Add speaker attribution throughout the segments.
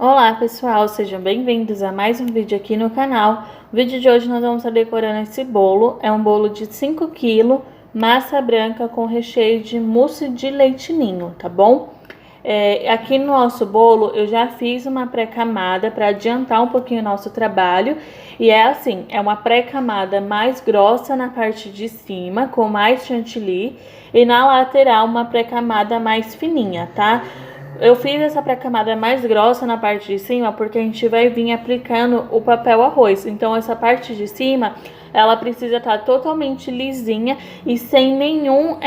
Speaker 1: Olá pessoal, sejam bem-vindos a mais um vídeo aqui no canal. O vídeo de hoje nós vamos estar decorando esse bolo. É um bolo de 5 kg, massa branca com recheio de mousse de leite ninho, tá bom? Aqui no nosso bolo eu já fiz uma pré-camada para adiantar um pouquinho o nosso trabalho. E é assim, é uma pré-camada mais grossa na parte de cima, com mais chantilly. E na lateral uma pré-camada mais fininha, tá? Eu fiz essa pré-camada mais grossa na parte de cima porque a gente vai vir aplicando o papel arroz. Então essa parte de cima, ela precisa estar totalmente lisinha e sem nenhum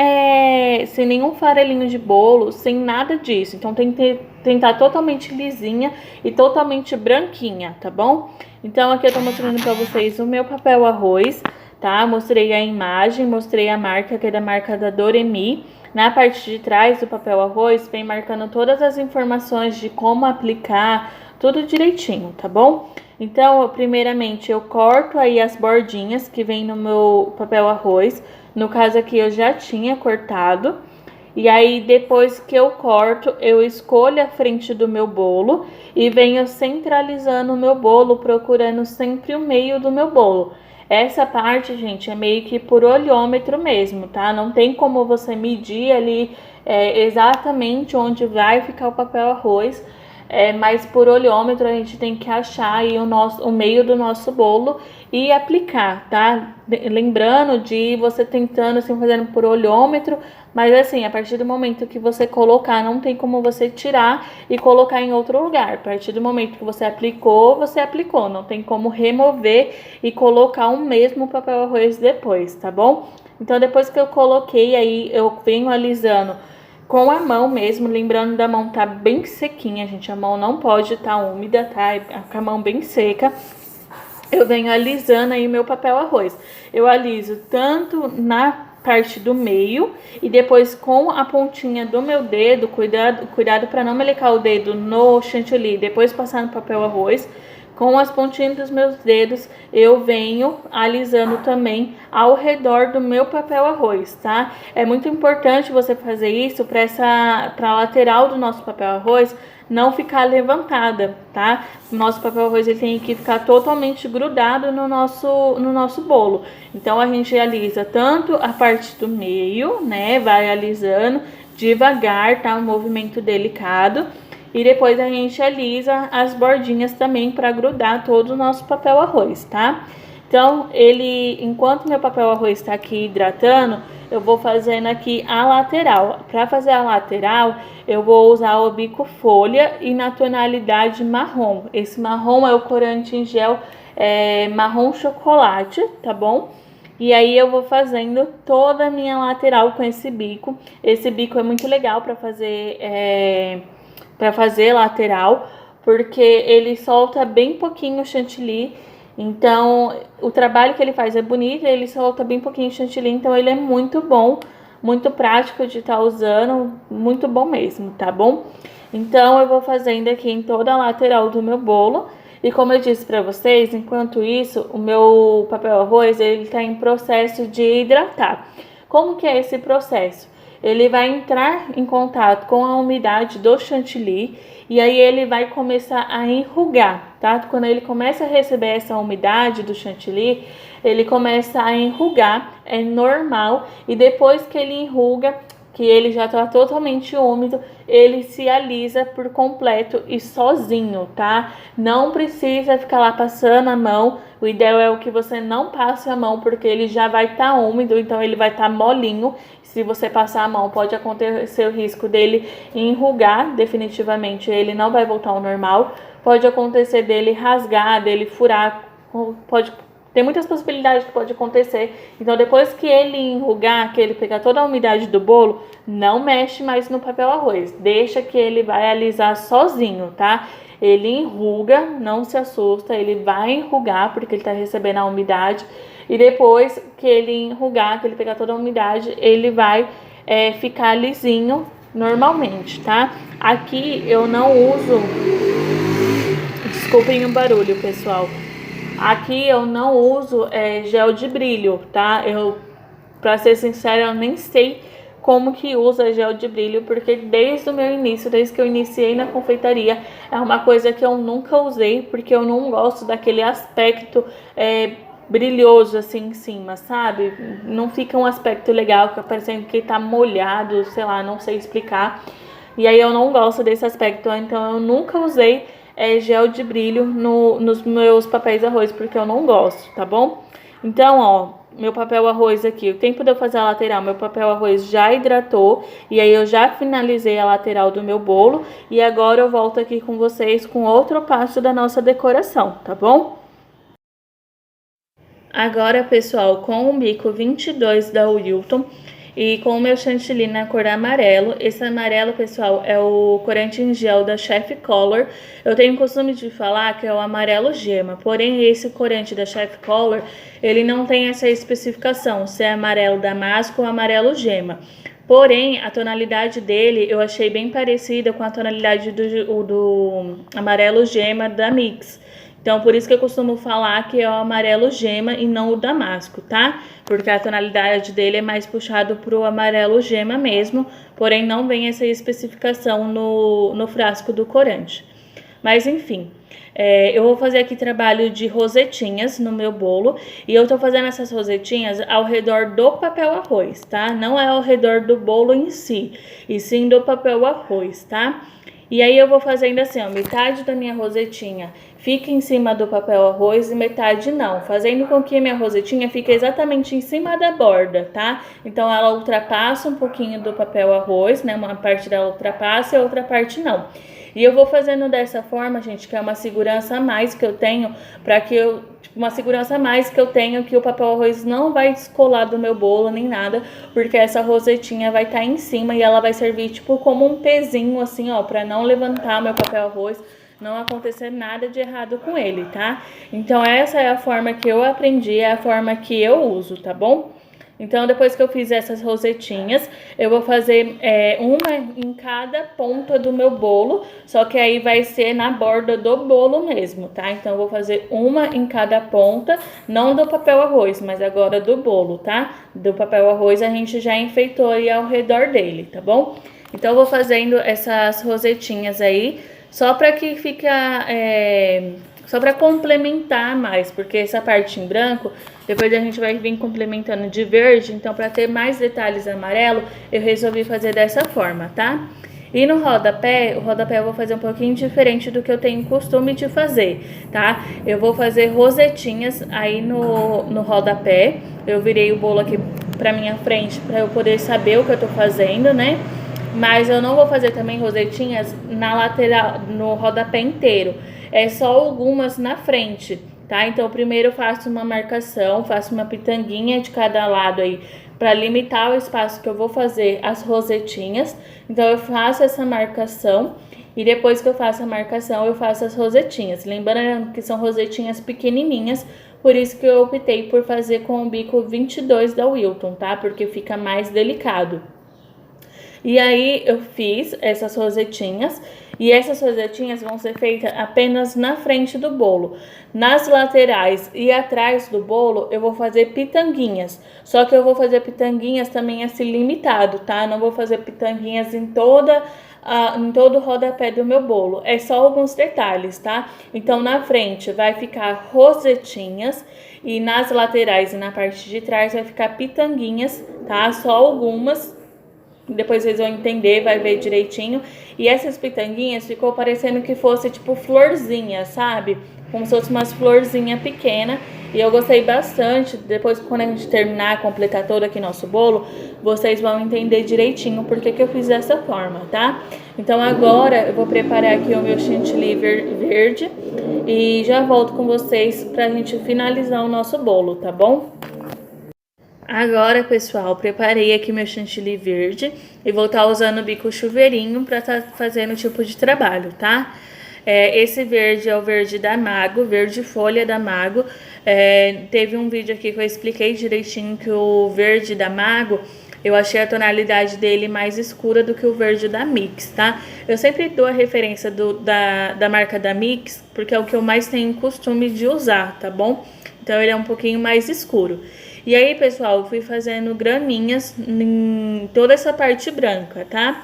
Speaker 1: farelinho de bolo, sem nada disso. Então tem que estar totalmente lisinha e totalmente branquinha, tá bom? Então aqui eu tô mostrando pra vocês o meu papel arroz, tá? Mostrei a imagem, mostrei a marca, que é da marca da Doremi. Na parte de trás do papel arroz, vem marcando todas as informações de como aplicar, tudo direitinho, tá bom? Então, primeiramente, eu corto aí as bordinhas que vem no meu papel arroz. No caso aqui, eu já tinha cortado. E aí, depois que eu corto, eu escolho a frente do meu bolo e venho centralizando o meu bolo, procurando sempre o meio do meu bolo. Essa parte, gente, é meio que por olhômetro mesmo, tá? Não tem como você medir ali exatamente onde vai ficar o papel arroz. Mas por olhômetro a gente tem que achar aí o meio do nosso bolo e aplicar, tá? Lembrando de você tentando assim, fazendo por olhômetro, mas assim, a partir do momento que você colocar, não tem como você tirar e colocar em outro lugar. A partir do momento que você aplicou, não tem como remover e colocar o mesmo papel arroz depois, tá bom? Então depois que eu coloquei aí, eu venho alisando com a mão mesmo, lembrando da mão tá bem sequinha, gente, a mão não pode estar úmida, tá? Com a mão bem seca. Eu venho alisando aí o meu papel arroz. Eu aliso tanto na parte do meio e depois com a pontinha do meu dedo, cuidado para não melecar o dedo no chantilly, depois passar no papel arroz. Com as pontinhas dos meus dedos, eu venho alisando também ao redor do meu papel arroz, tá? É muito importante você fazer isso para a lateral do nosso papel arroz não ficar levantada, tá? O nosso papel arroz ele tem que ficar totalmente grudado no nosso bolo. Então a gente alisa tanto a parte do meio, né? Vai alisando devagar, tá? Um movimento delicado. E depois a gente alisa as bordinhas também para grudar todo o nosso papel arroz, tá? Então, enquanto meu papel arroz está aqui hidratando, eu vou fazendo aqui a lateral. Para fazer a lateral, eu vou usar o bico folha e na tonalidade marrom. Esse marrom é o corante em gel marrom chocolate, tá bom? E aí eu vou fazendo toda a minha lateral com esse bico. Esse bico é muito legal para fazer lateral, porque ele solta bem pouquinho o chantilly. Então, o trabalho que ele faz é bonito, ele solta bem pouquinho o chantilly, então ele é muito bom, muito prático de estar usando, muito bom mesmo, tá bom? Então, eu vou fazendo aqui em toda a lateral do meu bolo. E como eu disse para vocês, enquanto isso, o meu papel arroz, ele está em processo de hidratar. Como que é esse processo? Ele vai entrar em contato com a umidade do chantilly e aí ele vai começar a enrugar, tá? Quando ele começa a receber essa umidade do chantilly, ele começa a enrugar, é normal, e depois que ele enruga, que ele já está totalmente úmido, ele se alisa por completo e sozinho, tá? Não precisa ficar lá passando a mão. O ideal é o que você não passe a mão, porque ele já vai estar úmido, então ele vai estar molinho. Se você passar a mão, pode acontecer o risco dele enrugar definitivamente, ele não vai voltar ao normal. Pode acontecer dele rasgar, dele furar, tem muitas possibilidades que pode acontecer. Então, depois que ele enrugar, que ele pegar toda a umidade do bolo, não mexe mais no papel arroz. Deixa que ele vai alisar sozinho, tá? Ele enruga, não se assusta, ele vai enrugar porque ele tá recebendo a umidade. E depois que ele enrugar, que ele pegar toda a umidade, ele vai ficar lisinho normalmente, tá? Aqui eu não uso... Desculpem o barulho, pessoal. Aqui eu não uso gel de brilho, tá? Pra ser sincera, eu nem sei como que usa gel de brilho, porque desde o meu início, desde que eu iniciei na confeitaria, é uma coisa que eu nunca usei, porque eu não gosto daquele aspecto brilhoso assim em cima, sabe? Não fica um aspecto legal, fica parecendo que tá molhado, sei lá, não sei explicar. E aí eu não gosto desse aspecto, então eu nunca usei gel de brilho nos meus papéis arroz, porque eu não gosto, tá bom? Então, ó, meu papel arroz aqui, o tempo de eu fazer a lateral, meu papel arroz já hidratou, e aí eu já finalizei a lateral do meu bolo, e agora eu volto aqui com vocês com outro passo da nossa decoração, tá bom? Agora, pessoal, com o bico 22 da Wilton e com o meu chantilly na cor amarelo. Esse amarelo, pessoal, é o corante em gel da Chef Color. Eu tenho o costume de falar que é o amarelo gema, porém esse corante da Chef Color, ele não tem essa especificação, se é amarelo damasco ou amarelo gema. Porém, a tonalidade dele eu achei bem parecida com a tonalidade do amarelo gema da Mix. Então, por isso que eu costumo falar que é o amarelo gema e não o damasco, tá? Porque a tonalidade dele é mais puxado pro amarelo gema mesmo, porém não vem essa especificação no frasco do corante. Mas, enfim, eu vou fazer aqui trabalho de rosetinhas no meu bolo. E eu tô fazendo essas rosetinhas ao redor do papel arroz, tá? Não é ao redor do bolo em si, e sim do papel arroz, tá? E aí eu vou fazendo assim, ó, metade da minha rosetinha fica em cima do papel arroz e metade não, fazendo com que a minha rosetinha fique exatamente em cima da borda, tá? Então ela ultrapassa um pouquinho do papel arroz, né? Uma parte dela ultrapassa e a outra parte não. E eu vou fazendo dessa forma, gente, que é uma segurança a mais que eu tenho, para que eu, uma segurança a mais que eu tenho que o papel arroz não vai descolar do meu bolo nem nada, porque essa rosetinha vai estar em cima e ela vai servir tipo como um pezinho assim, ó, para não levantar o meu papel arroz, não acontecer nada de errado com ele, tá? Então essa é a forma que eu aprendi, é a forma que eu uso, tá bom? Então, depois que eu fiz essas rosetinhas, eu vou fazer uma em cada ponta do meu bolo, só que aí vai ser na borda do bolo mesmo, tá? Então, eu vou fazer uma em cada ponta, não do papel arroz, mas agora do bolo, tá? Do papel arroz a gente já enfeitou aí ao redor dele, tá bom? Então, eu vou fazendo essas rosetinhas aí, só para que fica... só para complementar mais, porque essa parte em branco, depois a gente vai vir complementando de verde, então para ter mais detalhes amarelo, eu resolvi fazer dessa forma, tá? E no rodapé, o rodapé eu vou fazer um pouquinho diferente do que eu tenho costume de fazer, tá? Eu vou fazer rosetinhas aí no rodapé, eu virei o bolo aqui pra minha frente, para eu poder saber o que eu tô fazendo, né? Mas eu não vou fazer também rosetinhas na lateral, no rodapé inteiro. É só algumas na frente, tá? Então, primeiro eu faço uma marcação, faço uma pitanguinha de cada lado aí, para limitar o espaço que eu vou fazer as rosetinhas. Então, eu faço essa marcação e depois que eu faço a marcação, eu faço as rosetinhas. Lembrando que são rosetinhas pequenininhas, por isso que eu optei por fazer com o bico 22 da Wilton, tá? Porque fica mais delicado. E aí eu fiz essas rosetinhas, e essas rosetinhas vão ser feitas apenas na frente do bolo. Nas laterais e atrás do bolo eu vou fazer pitanguinhas, só que eu vou fazer pitanguinhas também assim limitado, tá? Não vou fazer pitanguinhas em todo o rodapé do meu bolo, é só alguns detalhes, tá? Então na frente vai ficar rosetinhas e nas laterais e na parte de trás vai ficar pitanguinhas, tá? Só algumas. Depois vocês vão entender, vai ver direitinho. E essas pitanguinhas ficou parecendo que fosse tipo florzinha, sabe? Como se fosse umas florzinhas pequenas. E eu gostei bastante. Depois, quando a gente terminar, completar todo aqui nosso bolo, vocês vão entender direitinho por que eu fiz dessa forma, tá? Então agora eu vou preparar aqui o meu chantilly verde. E já volto com vocês pra gente finalizar o nosso bolo, tá bom? Agora, pessoal, preparei aqui meu chantilly verde e vou estar usando o bico chuveirinho para estar fazendo o tipo de trabalho, tá? Esse verde é o verde da Mago, verde folha da Mago. Teve um vídeo aqui que eu expliquei direitinho que o verde da Mago, eu achei a tonalidade dele mais escura do que o verde da Mix, tá? Eu sempre dou a referência da marca da Mix, porque é o que eu mais tenho costume de usar, tá bom? Então ele é um pouquinho mais escuro. E aí, pessoal, eu fui fazendo graminhas em toda essa parte branca, tá?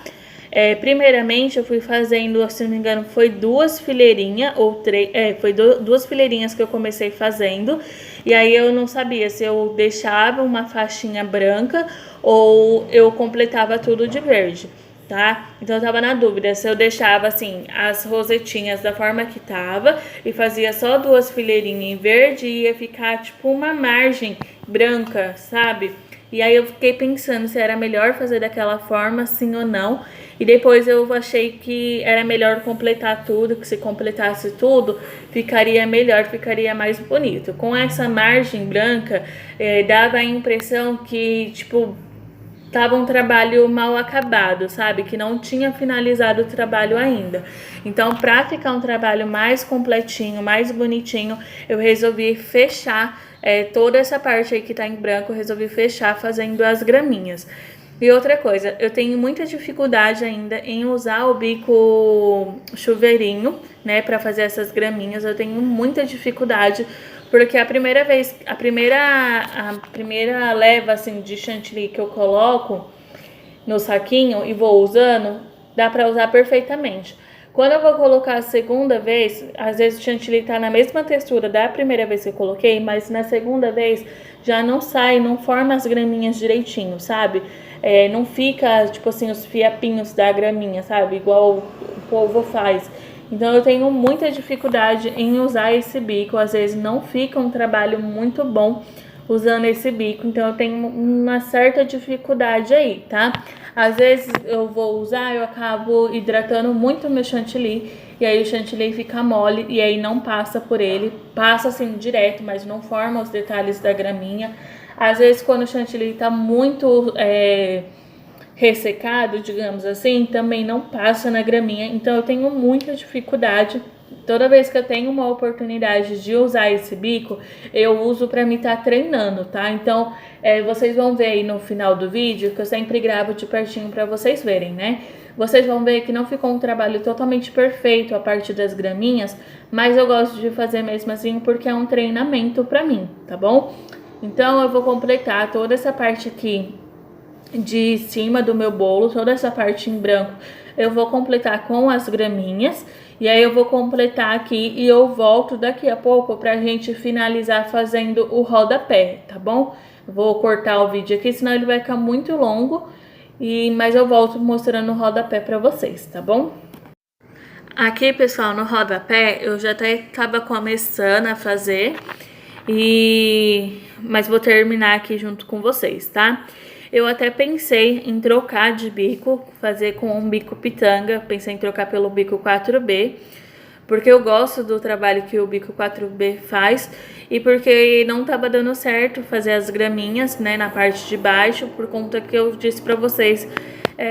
Speaker 1: Primeiramente, eu fui fazendo, se não me engano, foi 2 fileirinhas ou 3, foi 2 fileirinhas que eu comecei fazendo. E aí eu não sabia se eu deixava uma faixinha branca ou eu completava tudo de verde, tá? Então eu tava na dúvida se eu deixava assim as rosetinhas da forma que tava e fazia só 2 fileirinhas em verde e ia ficar tipo uma margem branca, sabe? E aí eu fiquei pensando se era melhor fazer daquela forma, sim ou não. E depois eu achei que era melhor completar tudo, que se completasse tudo, ficaria melhor, ficaria mais bonito. Com essa margem branca, dava a impressão que, tipo, tava um trabalho mal acabado, sabe? Que não tinha finalizado o trabalho ainda. Então, para ficar um trabalho mais completinho, mais bonitinho, eu resolvi fechar toda essa parte aí que tá em branco, eu resolvi fechar fazendo as graminhas. E outra coisa, eu tenho muita dificuldade ainda em usar o bico chuveirinho, né, para fazer essas graminhas. Eu tenho muita dificuldade porque a primeira leva assim de chantilly que eu coloco no saquinho e vou usando, dá para usar perfeitamente. Quando eu vou colocar a segunda vez, às vezes o chantilly tá na mesma textura da primeira vez que eu coloquei, mas na segunda vez já não sai, não forma as graminhas direitinho, sabe? Não fica, tipo assim, os fiapinhos da graminha, sabe? Igual o povo faz. Então eu tenho muita dificuldade em usar esse bico, às vezes não fica um trabalho muito bom usando esse bico, então eu tenho uma certa dificuldade aí, tá? Às vezes eu vou usar, eu acabo hidratando muito o meu chantilly, e aí o chantilly fica mole, e aí não passa por ele, passa assim direto, mas não forma os detalhes da graminha. Às vezes quando o chantilly tá muito ressecado, digamos assim, também não passa na graminha, então eu tenho muita dificuldade. Toda vez que eu tenho uma oportunidade de usar esse bico, eu uso para me estar treinando, tá? Então, vocês vão ver aí no final do vídeo, que eu sempre gravo de pertinho para vocês verem, né? Vocês vão ver que não ficou um trabalho totalmente perfeito a partir das graminhas, mas eu gosto de fazer mesmo assim porque é um treinamento para mim, tá bom? Então, eu vou completar toda essa parte aqui de cima do meu bolo, toda essa parte em branco, eu vou completar com as graminhas. E aí eu vou completar aqui e eu volto daqui a pouco pra gente finalizar fazendo o rodapé, tá bom? Vou cortar o vídeo aqui, senão ele vai ficar muito longo, mas eu volto mostrando o rodapé pra vocês, tá bom? Aqui, pessoal, no rodapé, eu já até tava começando a fazer, mas vou terminar aqui junto com vocês, tá? Eu até pensei em trocar de bico, fazer com um bico pitanga, pensei em trocar pelo bico 4B, porque eu gosto do trabalho que o bico 4B faz e porque não tava dando certo fazer as graminhas, né, na parte de baixo, por conta que eu disse pra vocês,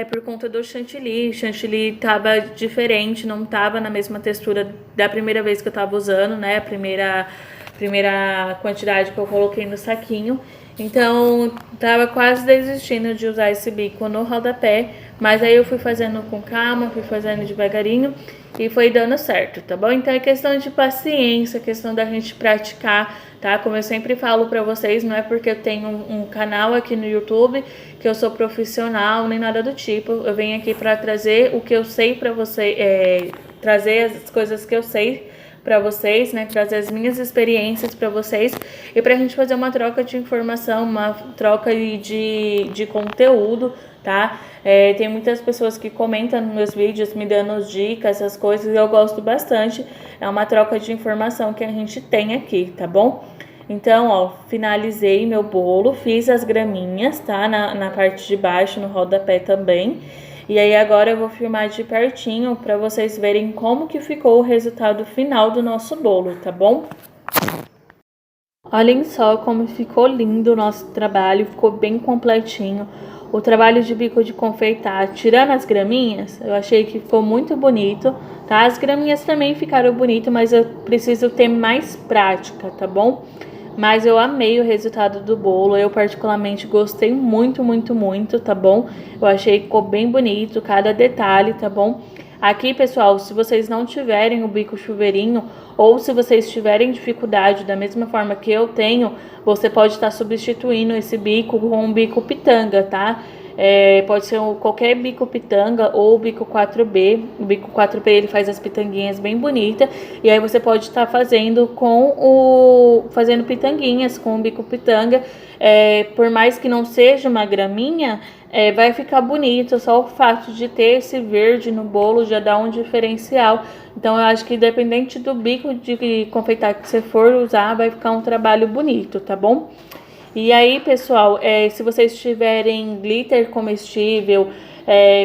Speaker 1: por conta do chantilly. O chantilly tava diferente, não tava na mesma textura da primeira vez que eu tava usando, né, a primeira quantidade que eu coloquei no saquinho. Então, tava quase desistindo de usar esse bico no rodapé, mas aí eu fui fazendo com calma, fui fazendo devagarinho e foi dando certo, tá bom? Então é questão de paciência, questão da gente praticar, tá? Como eu sempre falo pra vocês, não é porque eu tenho um canal aqui no YouTube que eu sou profissional, nem nada do tipo. Eu venho aqui pra trazer o que eu sei pra você, trazer as coisas que eu sei para vocês, né, trazer as minhas experiências para vocês e pra gente fazer uma troca de informação, uma troca de conteúdo, tá? Tem muitas pessoas que comentam nos meus vídeos, me dando dicas, essas coisas, e eu gosto bastante. É uma troca de informação que a gente tem aqui, tá bom? Então, ó, finalizei meu bolo, fiz as graminhas, tá? Na parte de baixo, no rodapé também. E aí agora eu vou filmar de pertinho para vocês verem como que ficou o resultado final do nosso bolo, tá bom? Olhem só como ficou lindo o nosso trabalho, ficou bem completinho. O trabalho de bico de confeitar, tirando as graminhas, eu achei que ficou muito bonito, tá? As graminhas também ficaram bonitas, mas eu preciso ter mais prática, tá bom? Mas eu amei o resultado do bolo, eu particularmente gostei muito, muito, muito, tá bom? Eu achei que ficou bem bonito, cada detalhe, tá bom? Aqui, pessoal, se vocês não tiverem o bico chuveirinho ou se vocês tiverem dificuldade da mesma forma que eu tenho, você pode estar substituindo esse bico com um bico pitanga, tá? Pode ser qualquer bico pitanga ou o bico 4B. O bico 4B ele faz as pitanguinhas bem bonitas. E aí você pode estar fazendo fazendo pitanguinhas com o bico pitanga. Por mais que não seja uma graminha, vai ficar bonito. Só o fato de ter esse verde no bolo já dá um diferencial. Então eu acho que independente do bico de confeitar que você for usar, vai ficar um trabalho bonito, tá bom? E aí, pessoal, se vocês tiverem glitter comestível,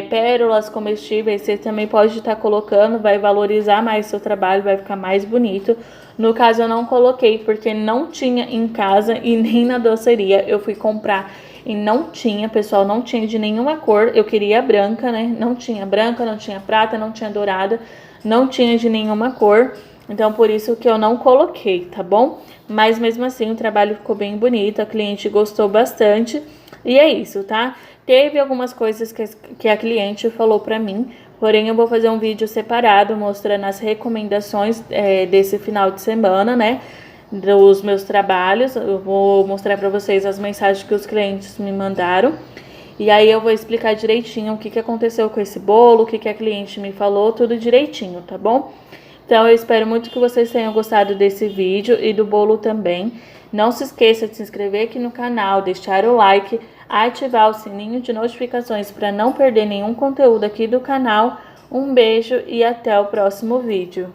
Speaker 1: pérolas comestíveis, você também pode estar colocando, vai valorizar mais seu trabalho, vai ficar mais bonito. No caso, eu não coloquei porque não tinha em casa e nem na doceria. Eu fui comprar e não tinha, pessoal, não tinha de nenhuma cor. Eu queria branca, né? Não tinha branca, não tinha prata, não tinha dourada, não tinha de nenhuma cor. Então, por isso que eu não coloquei, tá bom? Mas mesmo assim, o trabalho ficou bem bonito, a cliente gostou bastante. E é isso, tá? Teve algumas coisas que a cliente falou pra mim, porém eu vou fazer um vídeo separado mostrando as recomendações desse final de semana, né? Dos meus trabalhos. Eu vou mostrar pra vocês as mensagens que os clientes me mandaram. E aí eu vou explicar direitinho o que aconteceu com esse bolo, o que a cliente me falou, tudo direitinho, tá bom? Então eu espero muito que vocês tenham gostado desse vídeo e do bolo também. Não se esqueça de se inscrever aqui no canal, deixar o like, ativar o sininho de notificações para não perder nenhum conteúdo aqui do canal. Um beijo e até o próximo vídeo.